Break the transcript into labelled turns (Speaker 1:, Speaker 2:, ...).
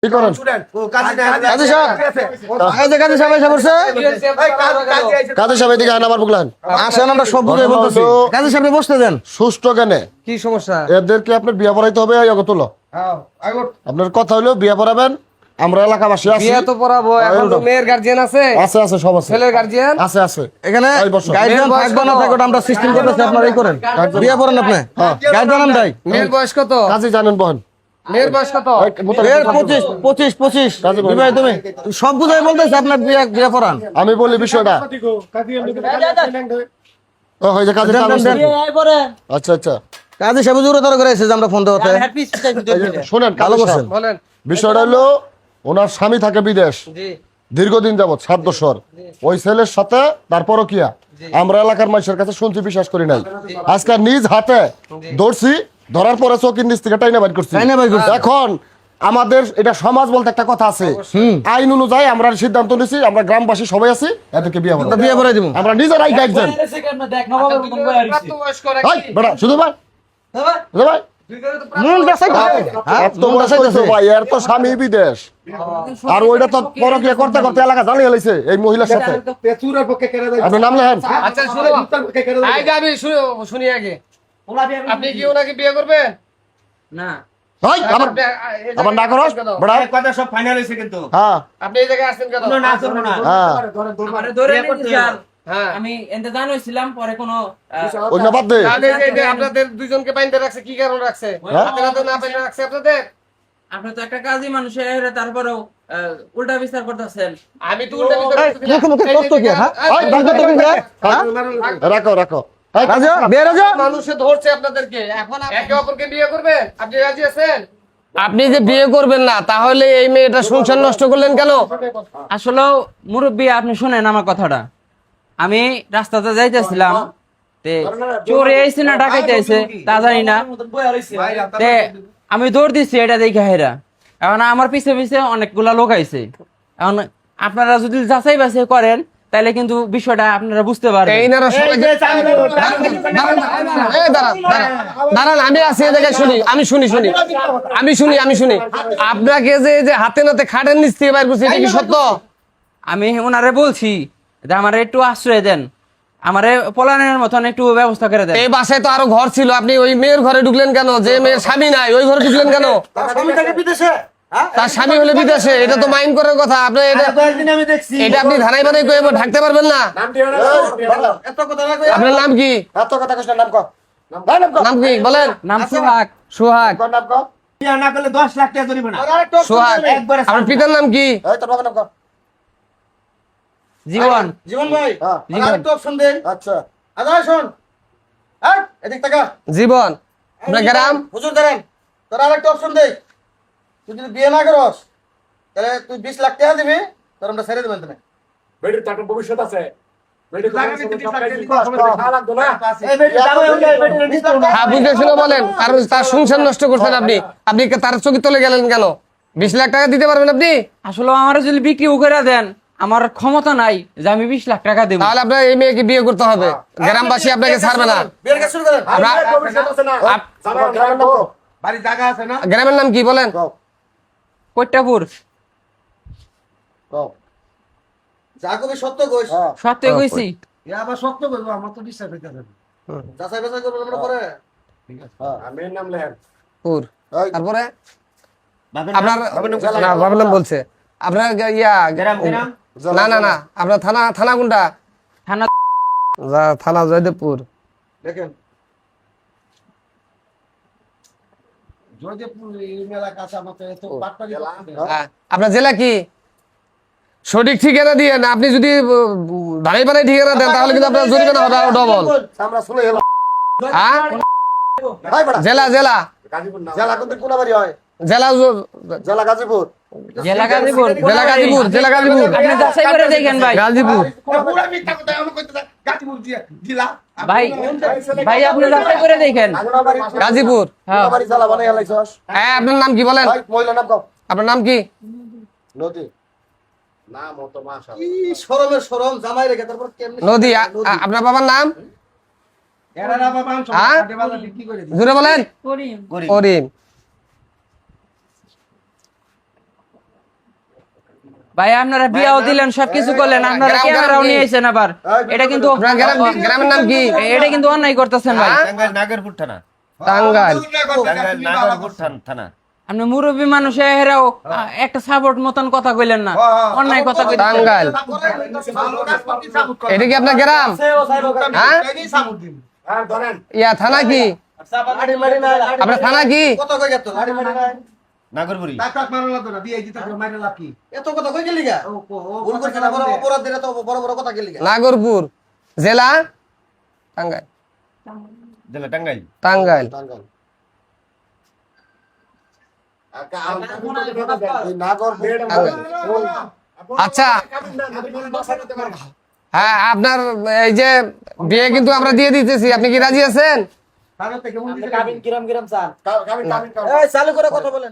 Speaker 1: আপনার কথা হলো বিয়ে পড়াবেন, আমরা এলাকাবাসী আছি।
Speaker 2: বিয়ে তো পড়াবো, এখন তো মেয়ের গার্জিয়ান আছে,
Speaker 1: আছে সব আছে,
Speaker 2: ছেলের গার্জিয়ান
Speaker 1: আছে এখানে
Speaker 3: গার্জিয়ান থাকবে না থাকবে আমরা সিস্টেম করতেছি, আপনারা এই করেন বিয়ে পড়েন আপনি। গার্জিয়ান আমরাই।
Speaker 2: মেয়ের বয়স কত?
Speaker 1: কাজে জানেন বহন
Speaker 2: মেয়ের বয়স কত?
Speaker 3: 25 বিবাহ তুমি সব বুঝাই বলতেছে আপনার বিয়ে পড়ান।
Speaker 1: আমি বলি বিষয়টা আচ্ছা
Speaker 3: কাজী সাহেব জোরে করেছে যে আমরা ফোন দেওয়াতে
Speaker 1: শোনেন,
Speaker 3: ভালো করছেন।
Speaker 2: বলেন।
Speaker 1: বিষয়টা হলো ওনার স্বামী থাকে বিদেশ দীর্ঘদিন যাবৎ 7 বছর, ওই ছেলের সাথে তারপরও কিয়া আমরা এলাকার মানুষের কাছে শুনছি, বিশ্বাস করি নাই। আজকে নিজ হাতে ধরছি, ধরার পরে চৌকির নিচ থেকে টাইনা বাইর করছি। এখন আমাদের এটা সমাজ বলতে একটা কথা আছে, আইন অনুযায়ী আমরা সিদ্ধান্ত নিছি, আমরা গ্রামবাসী সবাই আছি, এদেরকে বিয়ে পড়াই দিব। আমরা নিজেরাই গাইডেন শুধু ভাই এর তো স্বামী বিদেশ, আর ওইটা তো পরকিয়া করতে করতে এলাকা জ্বালিয়ে হয়েছে এই মহিলার সাথে। আপনার নাম লেখেন।
Speaker 2: আচ্ছা আমি শুনি আগে, আপনি কি ওনাকে বিয়ে করবেন? না।
Speaker 1: আবার না করস বড়
Speaker 4: কথা সব ফাইনাল হইছে কিন্তু।
Speaker 1: হ্যাঁ
Speaker 2: আপনি এই জায়গায় আসছেন কেন?
Speaker 4: না করব না।
Speaker 5: আমারে ধরে নিতে স্যার।
Speaker 2: হ্যাঁ
Speaker 5: আমি ইন্তজাম হইছিলাম, পরে কোনো
Speaker 1: ওই না বাদ দে।
Speaker 2: আপনাদের দুইজনকে বাইন্ধে রাখছে, কি কারণ রাখছে? আপনারা তো না বাইন্ধে রাখছে আপনাদের।
Speaker 5: আপনি তো একটা কাজী মানুষের, তারপরেও উল্টা বিচার করতেছেন।
Speaker 2: আমি তো উল্টা বিচার
Speaker 1: রাখো
Speaker 2: মানুষে ধরছে আপনাদেরকে, এখন একে অপরকে বিয়ে করবে, আপনি রাজি আছেন? আপনি যে বিয়ে করবেন না, তাহলে এই মেয়েটা সংসার নষ্ট করলেন কেন?
Speaker 5: আসলে মুরব্বী, আপনি শুনেন আমার কথাটা। আমি রাস্তাতে যাইতেছিলাম, চোরে আইছে না ডাকাইতে আইছে তা জানি না, আমি দৌড় দিচ্ছি এটা দেখে হেরা। এখন আমার পিছে পিছে অনেকগুলা লোক আইছে। এখন আপনারা যদি যাচাই বাছাই করেন তাহলে কিন্তু বিষয়টা আপনারা বুঝতে পারবেন।
Speaker 2: দাঁড়ান, আমি আছি এই জায়গায়, শুনি, আমি শুনি। আপনাকে যে হাতে নাতে খাটের নিচ থেকে বাইর করছি, এটা কি সত্য?
Speaker 5: আমি ওনারে বলছি যে আমারে একটু আশ্রয় দেন, আমারে পলায়নের মতন একটু ব্যবস্থা করে দেন।
Speaker 2: এই বাসায় তো আরো ঘর ছিল, আপনি ওই মেয়ের ঘরে ঢুকলেন কেন? যে মেয়ের স্বামী নাই ওই ঘরে ঢুকলেন কেন? তার স্বামী হলে বিদেশে, এটা তো মাইন্ড করার কথা। আপনি এটা আপনি ধানাই বানাই কই ঢাকতে পারবেন না। আপনার নাম কি? নাম কি বলেন?
Speaker 5: নাম সোহাগ।
Speaker 2: সোহাগ।
Speaker 4: বিয়ে না করলে 10 লাখ টাকা জরিমানা।
Speaker 2: সোহাগ। আপনার পিতার নাম কি?
Speaker 5: জীবন।
Speaker 4: জীবন ভাই,
Speaker 5: জীবন।
Speaker 4: আরেকটু অপশন দেন।
Speaker 1: আচ্ছা
Speaker 4: আদায় শুন, এদিক টাকা
Speaker 2: জীবন। আপনার গ্রাম?
Speaker 4: হুজুর দাঁড়ান, তোর আরেকটা অপশন দেই। তুই যদি বিয়ে না করস তাহলে তুই 20 লাখ টাকা দিবি, তোর আমরা ছেড়ে দেবেন। তুমি
Speaker 6: বেটির টাকা ভবিষ্যৎ আছে।
Speaker 2: হ্যাঁ, বুঝে শুনে বলেন, কারণ তার সংসার নষ্ট করছেন আপনি। আপনি তার চোখে তলে গেলেন কেন? 20 লাখ টাকা দিতে পারবেন আপনি?
Speaker 5: আসলে আমার যদি বিক্রি করে দেন, আমার ক্ষমতা নাই যে আমি 20 লাখ টাকা দেবো।
Speaker 2: তাহলে আপনার এই মেয়েকে বিয়ে করতে হবে, গ্রামবাসী আপনাকে ছাড়বে না।
Speaker 4: বাড়ির জায়গা আছে না?
Speaker 2: গ্রামের নাম কি বলেন?
Speaker 5: কৈটাপুর।
Speaker 4: জাগবে সত্য কইস।
Speaker 5: সত্যি কইছি।
Speaker 4: এ আবার সত্য কইব, আমার তো বিশ্বাস হইতাছে না। যাচাই বাছাই করব আমরা পরে।
Speaker 6: আমি নাম লেখেন।
Speaker 2: পুর। তারপরে আপনার না বাবার নাম বলছে। আপনার ইয়া না আপনার থানা কোনটা? থানা জয়দেবপুর।
Speaker 4: দেখেন জয়দেবপুর এলাকা কাছে আমাদের তো পাটপাড়ি।
Speaker 2: আপনার জেলা কি? সঠিক ঠিকানা দিয়ে না, আপনি যদি ধানাই বানাই ঠিকানা দেন তাহলে কিন্তু আপনার জরিমানা হবে আরো ডবল। জেলা
Speaker 6: গাজীপুর না।
Speaker 4: জেলা কোন বাড়ি হয়?
Speaker 2: জেলা
Speaker 4: জেলা গাজীপুর।
Speaker 5: জেলা গাজীপুর। আপনি যাচাই করে দেখেন ভাই।
Speaker 2: গাজীপুর।
Speaker 4: পুরা মিথ্যা কথা আমি কইতে গাজীপুর জেলা।
Speaker 5: ভাই আপনি যাচাই করে দেখেন।
Speaker 2: গাজীপুর।
Speaker 5: হ্যাঁ।
Speaker 4: বাড়ি জেলা বানাই লাইছস।
Speaker 2: হ্যাঁ, আপনার নাম কি বলেন?
Speaker 4: ভাই মহিলা নাম কও।
Speaker 2: আপনার নাম কি?
Speaker 4: নদী।
Speaker 6: নাম অত মাশাআল্লাহ।
Speaker 4: কি শরমের শরম জামাই রেখে তারপর কেমনে
Speaker 2: নদী। আপনার বাবার নাম?
Speaker 4: এরা না বাবা আম
Speaker 2: হ্যাঁ?
Speaker 4: কাটে বালা কি করে দিই।
Speaker 2: জোরে বলেন।
Speaker 5: করিম।
Speaker 2: করিম।
Speaker 5: ভাই আপনারা বিয়াও দিলেন সবকিছু করলেন, আপনারা
Speaker 2: গ্রাম
Speaker 5: ক্যামেরাও
Speaker 2: কি?
Speaker 5: নিয়ে আইছেন আবার, এটা কিন্তু
Speaker 2: আপনার গ্রামের নাম কি?
Speaker 5: এটা কিন্তু অন্যায় করতেছেন ভাই।
Speaker 2: হ্যাঁ?
Speaker 7: নাগরপুর থানা
Speaker 2: টাঙ্গাইল।
Speaker 7: নাগরপুর থানা
Speaker 5: আপনি মুরব্বী মানুষ হেরাও একটা সাপোর্ট মতন কথা কইলেন না, অন্যায় কথা কইলেন।
Speaker 2: টাঙ্গাইল। এটা কি আপনার গ্রাম? হ্যাঁ?
Speaker 6: হ্যাঁ ধরেন
Speaker 2: ইয়া থানা কি? আপনার থানা কি?
Speaker 4: কত কই গেত লাড়ি মারি নাই
Speaker 7: নাগরপুরি
Speaker 4: এত কথা কই গেলি গা ভুল করছ না, বড় অপরাধ দিলে তো বড় বড় কথা গেলি গা।
Speaker 2: নাগরপুর জেলা টাঙ্গাইল।
Speaker 7: জেলা টাঙ্গাইল।
Speaker 2: টাঙ্গাইল। আচ্ছা হ্যাঁ, আপনার এই যে বিয়ে কিন্তু আমরা দিয়ে দিতেছি, আপনি কি রাজি আছেন?
Speaker 4: এই চালু করে কথা বলেন।